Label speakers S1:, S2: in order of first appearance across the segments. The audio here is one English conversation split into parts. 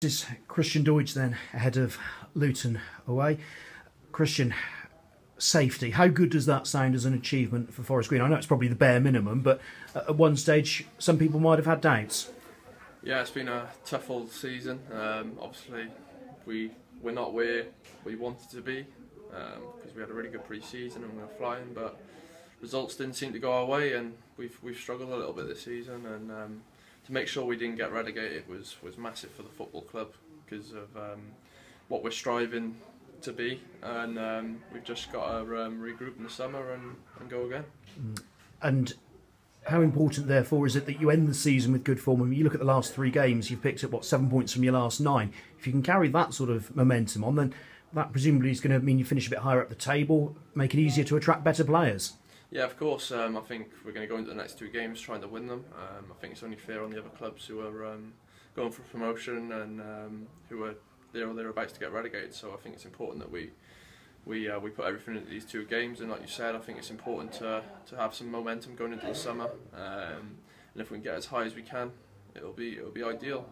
S1: This is Christian Doidge then ahead of Luton away. Christian, safety, how good does that sound as an achievement for Forest Green? I know it's probably the bare minimum, but at one stage some people might have had doubts.
S2: Yeah, it's been a tough old season. Obviously, we're not where we wanted to be because we had a really good pre-season and we were flying, but results didn't seem to go our way, and we've struggled a little bit this season. And to make sure we didn't get relegated was massive for the football club because of what we're striving to be, and we've just got to regroup in the summer and go again.
S1: And how important, therefore, is it that you end the season with good form? I mean, you look at the last 3 games, you've picked up, 7 points from your last 9. If you can carry that sort of momentum on, then that presumably is going to mean you finish a bit higher up the table, make it easier to attract better players.
S2: Yeah, of course. I think we're going to go into the next 2 games trying to win them. I think it's only fair on the other clubs who are going for promotion and who are thereabouts to get relegated. So I think it's important that we put everything into these 2 games. And like you said, I think it's important to have some momentum going into the summer. And if we can get as high as we can, it'll be ideal.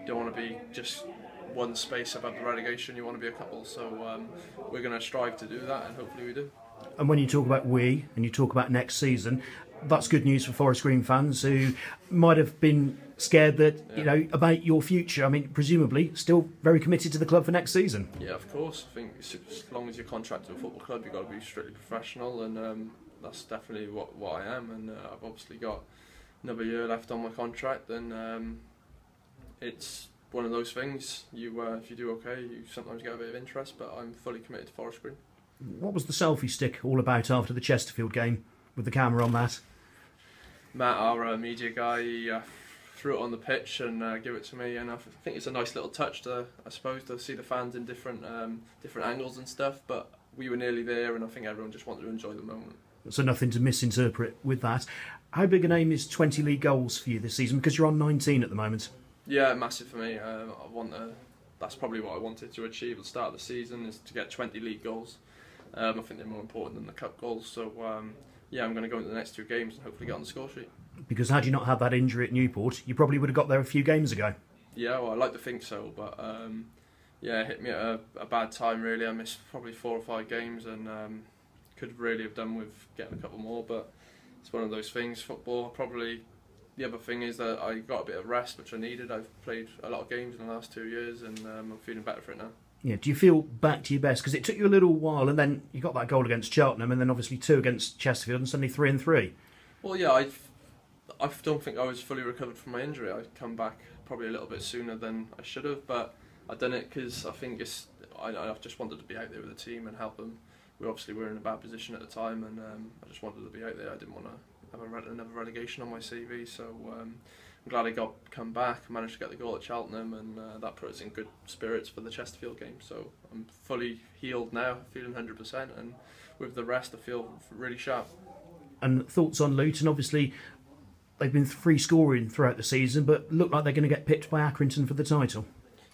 S2: You don't want to be just one space above the relegation. You want to be a couple. So we're going to strive to do that, and hopefully we do.
S1: And when you talk about we, and you talk about next season, that's good news for Forest Green fans who might have been scared that, about your future. I mean, presumably, still very committed to the club for next season.
S2: Yeah, of course. I think as long as you're contracted to a football club, you've got to be strictly professional, and that's definitely what I am. And I've obviously got another year left on my contract, and it's one of those things. If you do okay, you sometimes get a bit of interest, but I'm fully committed to Forest Green.
S1: What was the selfie stick all about after the Chesterfield game with the camera on that?
S2: Matt, our media guy, he threw it on the pitch and gave it to me, and I think it's a nice little touch to see the fans in different angles and stuff, but we were nearly there, and I think everyone just wanted to enjoy the moment. So
S1: nothing to misinterpret with that. How big an aim is 20 league goals for you this season, because you're on 19 at the moment?
S2: Yeah, massive for me. That's probably what I wanted to achieve at the start of the season, is to get 20 league goals. I think they're more important than the cup goals, so yeah, I'm going to go into the next 2 games and hopefully get on the score sheet.
S1: Because had you not had that injury at Newport, you probably would have got there a few games ago.
S2: Yeah, well, I'd like to think so, but yeah, it hit me at a bad time really. I missed probably 4 or 5 games, and could really have done with getting a couple more, but it's one of those things, football. Probably the other thing is that I got a bit of rest, which I needed. I've played a lot of games in the last 2 years, and I'm feeling better for it now.
S1: Yeah, do you feel back to your best? Because it took you a little while, and then you got that goal against Cheltenham, and then obviously 2 against Chesterfield, and suddenly 3 and 3. Well,
S2: yeah, I don't think I was fully recovered from my injury. I'd come back probably a little bit sooner than I should have, but I've done it because I think I just wanted to be out there with the team and help them. We obviously were in a bad position at the time, and I just wanted to be out there. I didn't want to have another relegation on my CV, so I'm glad I come back, managed to get the goal at Cheltenham, and that put us in good spirits for the Chesterfield game. So I'm fully healed now, feeling 100%, and with the rest I feel really sharp.
S1: And thoughts on Luton? Obviously they've been free scoring throughout the season, but look like they're going to get pipped by Accrington for the title.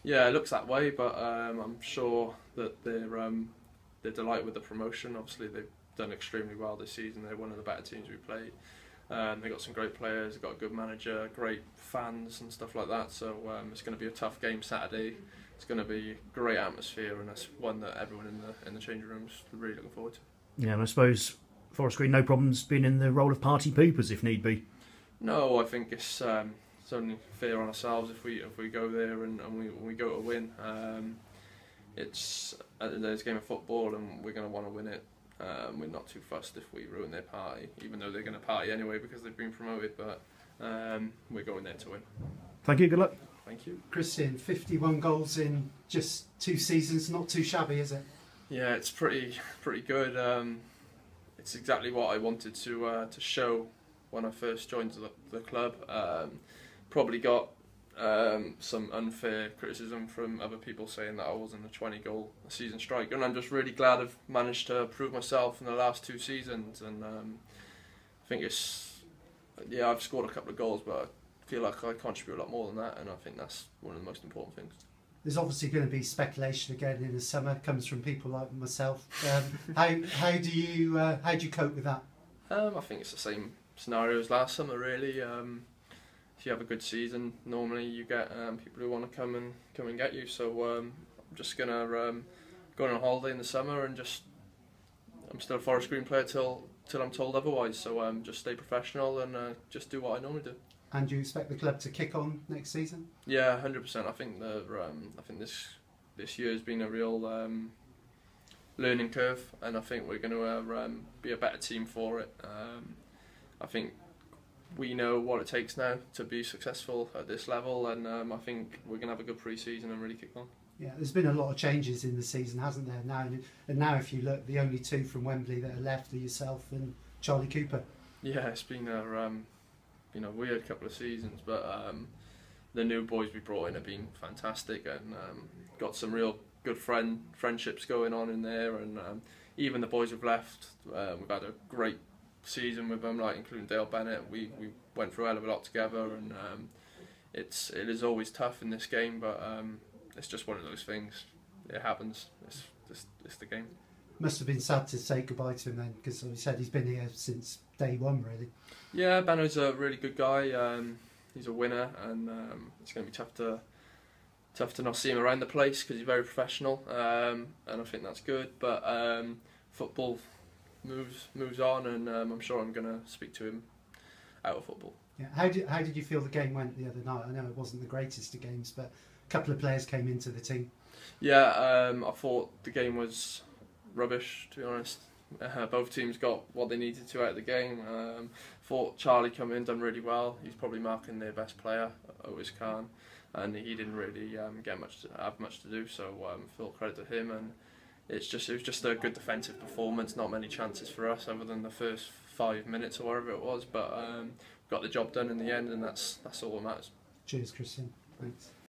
S2: Yeah, it looks that way, but I'm sure that they're delighted with the promotion. Obviously they've done extremely well this season. They're one of the better teams we played. They've got some great players, they've got a good manager, great fans and stuff like that, so it's going to be a tough game Saturday. It's going to be a great atmosphere, and it's one that everyone in the changing room is really looking forward to.
S1: Yeah, and I suppose Forest Green, no problems being in the role of party poopers if need be.
S2: No, I think it's only fair on ourselves if we go there and we go to win. It's at the end of this game of football, and we're going to want to win it. We're not too fussed if we ruin their party, even though they're going to party anyway because they've been promoted, but we're going there to win.
S1: Thank you, good luck.
S2: Thank you.
S3: Christian, 51 goals in just 2 seasons, not too shabby, is it?
S2: Yeah, it's pretty good. It's exactly what I wanted to show when I first joined the club. Probably got some unfair criticism from other people saying that I wasn't a 20-goal a season striker, and I'm just really glad I've managed to prove myself in the last 2 seasons, and I think I've scored a couple of goals, but I feel like I contribute a lot more than that, and I think that's one of the most important things.
S3: There's obviously going to be speculation again in the summer, comes from people like myself. How do you cope with that?
S2: I think it's the same scenario as last summer really. If you have a good season, normally you get people who want to come and get you. So I'm just gonna go on a holiday in the summer and I'm still a Forest Green player till I'm told otherwise. So just stay professional and just do what I normally do.
S3: And do you expect the club to kick on next season?
S2: Yeah, 100%. I think this year has been a real learning curve, and I think we're going to be a better team for it. I think we know what it takes now to be successful at this level, and I think we're going to have a good pre-season and really kick on.
S3: Yeah, there's been a lot of changes in the season, hasn't there? Now if you look, the only two from Wembley that are left are yourself and Charlie Cooper.
S2: Yeah, it's been a weird couple of seasons, but the new boys we brought in have been fantastic, and got some real good friendships going on in there, and even the boys who've left, we've had a great season with them, like including Dale Bennett. We went through a hell of a lot together, and it is always tough in this game, but it's just one of those things. It happens. It's the game. Must
S3: have been sad to say goodbye to him then, because he said he's been here since day one, really.
S2: Yeah, Benno's a really good guy. He's a winner, and it's going to be tough to not see him around the place because he's very professional, and I think that's good. But football moves on, and I'm sure I'm going to speak to him out of football.
S3: Yeah. How did you feel the game went the other night? I know it wasn't the greatest of games, but a couple of players came into the team.
S2: Yeah, I thought the game was rubbish, to be honest. Both teams got what they needed to out of the game. Thought Charlie come in, done really well. He's probably marking their best player, Otis Khan, and he didn't really have much to do. So full credit to him. And it was just a good defensive performance. Not many chances for us, other than the first 5 minutes or whatever it was. But got the job done in the end, and that's all that matters.
S3: Cheers, Christian. Thanks.